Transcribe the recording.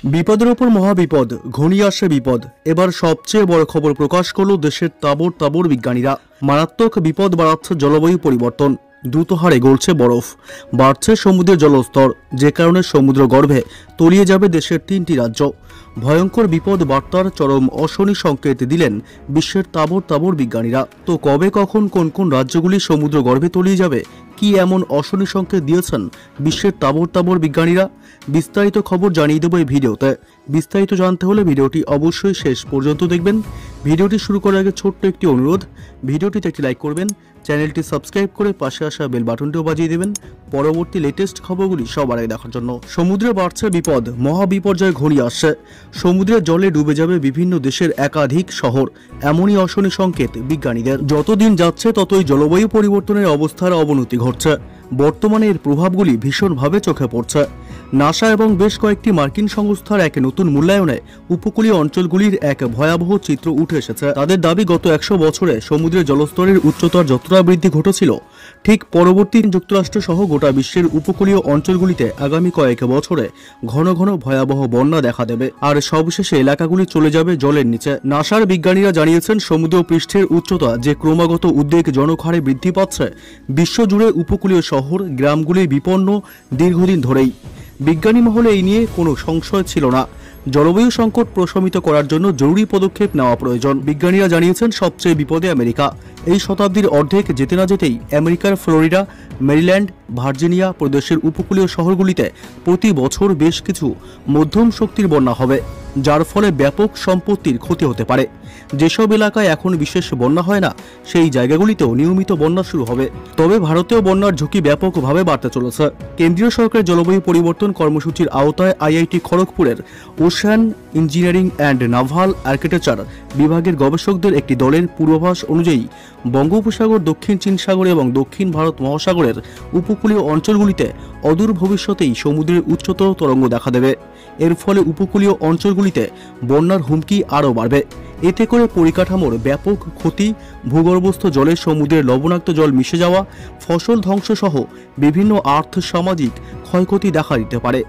বিপদের ওপর মহাবিপদ, ঘনিয়ে আসে বিপদ। এবার সবচেয়ে বড় খবর প্রকাশ করল দেশের তাবড় তাবড় বিজ্ঞানীরা। মারাত্মক বিপদ বাড়াচ্ছে জলবায়ু পরিবর্তন। দ্রুত হারে গলছে বরফ, বাড়ছে সমুদ্রের জলস্তর, যে কারণে সমুদ্র গর্ভে তলিয়ে যাবে দেশের 3টি রাজ্য। ভয়ঙ্কর বিপদ বার্তার চরম অশনি সংকেত দিলেন বিশ্বের তাবড় তাবড় বিজ্ঞানীরা। তো কবে কখন কোন কোন রাজ্যগুলি সমুদ্র গর্ভে তলিয়ে যাবে, কি এমন অশনি সংকেত দিয়েছেন বিশ্বের তাবড় তাবড় বিজ্ঞানীরা, বিস্তারিত খবর জানিয়ে দেব এই ভিডিওতে। বিস্তারিত জানতে হলে ভিডিওটি অবশ্যই শেষ পর্যন্ত দেখবেন। ভিডিওটি শুরু করার আগে ছোট্ট একটি অনুরোধ, ভিডিওটিতে একটি লাইক করবেন, চ্যানেলটি সাবস্ক্রাইব করে পাশে আসা বেল বাটনটিও বাজিয়ে দেবেন পরবর্তী লেটেস্ট খবরগুলি সবার আগে দেখার জন্য। সমুদ্রে বাড়ছে বিপদ, মহাবিপর্যয় ঘনিয়ে আসছে। সমুদ্রের জলে ডুবে যাবে বিভিন্ন দেশের একাধিক শহর, এমনই অশনি সংকেত বিজ্ঞানীদের। যতদিন যাচ্ছে ততই জলবায়ু পরিবর্তনের অবস্থার অবনতি ঘটছে। বর্তমানে এর প্রভাবগুলি ভীষণভাবে চোখে পড়ছে। নাসা এবং বেশ কয়েকটি মার্কিন সংস্থার এক নতুন মূল্যায়নে উপকূলীয় অঞ্চলগুলির এক ভয়াবহ চিত্র উঠে এসেছে। তাদের দাবি, গত 100 বছরে সমুদ্রের জলস্তরের উচ্চতার যতটা বৃদ্ধি ঘটেছিল, ঠিক পরবর্তী যুক্তরাষ্ট্র সহ গোটা বিশ্বের উপকূলীয় অঞ্চলগুলিতে আগামী কয়েক বছরে ঘন ঘন ভয়াবহ বন্যা দেখা দেবে, আর সবশেষে এলাকাগুলি চলে যাবে জলের নিচে। নাসার বিজ্ঞানীরা জানিয়েছেন, সমুদ্র পৃষ্ঠের উচ্চতা যে ক্রমাগত উদ্বেগজনক হারে বৃদ্ধি পাচ্ছে, বিশ্বজুড়ে উপকূলীয় শহর গ্রামগুলি বিপন্ন দীর্ঘদিন ধরেই। বিজ্ঞানী মহলে এই নিয়ে কোনো সংশয় ছিল না। জলবায়ু সংকট প্রশমিত করার জন্য জরুরি পদক্ষেপ নেওয়া প্রয়োজন। বিজ্ঞানীরা জানিয়েছেন, সবচেয়ে বিপদে আমেরিকা। এই শতাব্দীর অর্ধেক যেতে না যেতেই আমেরিকার ফ্লোরিডা, মেরিল্যান্ড, ভার্জিনিয়া প্রদেশের উপকূলীয় শহরগুলিতে প্রতি বছর বেশ কিছু মধ্যম শক্তির বন্যা হবে, যার ফলে ব্যাপক সম্পত্তির ক্ষতি হতে পারে। যেসব এলাকায় এখন বিশেষ বন্যা হয় না, সেই জায়গাগুলিতেও নিয়মিত বন্যা শুরু হবে। তবে ভারতেও বন্যার ঝুঁকি ব্যাপকভাবে বাড়তে চলেছে। কেন্দ্রীয় সরকারের জলবায়ু পরিবর্তন কর্মসূচির আওতায় আইআইটি খড়গপুরের ocean engineering and naval architecture বিভাগের গবেষকদের একটি দলের পূর্বাভাস অনুযায়ী বঙ্গোপসাগর, দক্ষিণ চীন সাগর এবং দক্ষিণ ভারত মহাসাগরের উপকূলীয় অঞ্চলগুলিতে অদূর ভবিষ্যতেই সমুদ্রের উচ্চতর তরঙ্গ দেখা দেবে। এর ফলে উপকূলীয় অঞ্চলগুলিতে বন্যার হুমকি আরও বাড়বে। এতে করে পরিকাঠামোর ব্যাপক ক্ষতি, ভূগর্ভস্থ জলের সমুদ্রের লবণাক্ত জল মিশে যাওয়া, ফসল ধ্বংস সহ বিভিন্ন আর্থ সামাজিক ক্ষয়ক্ষতি দেখা দিতে পারে।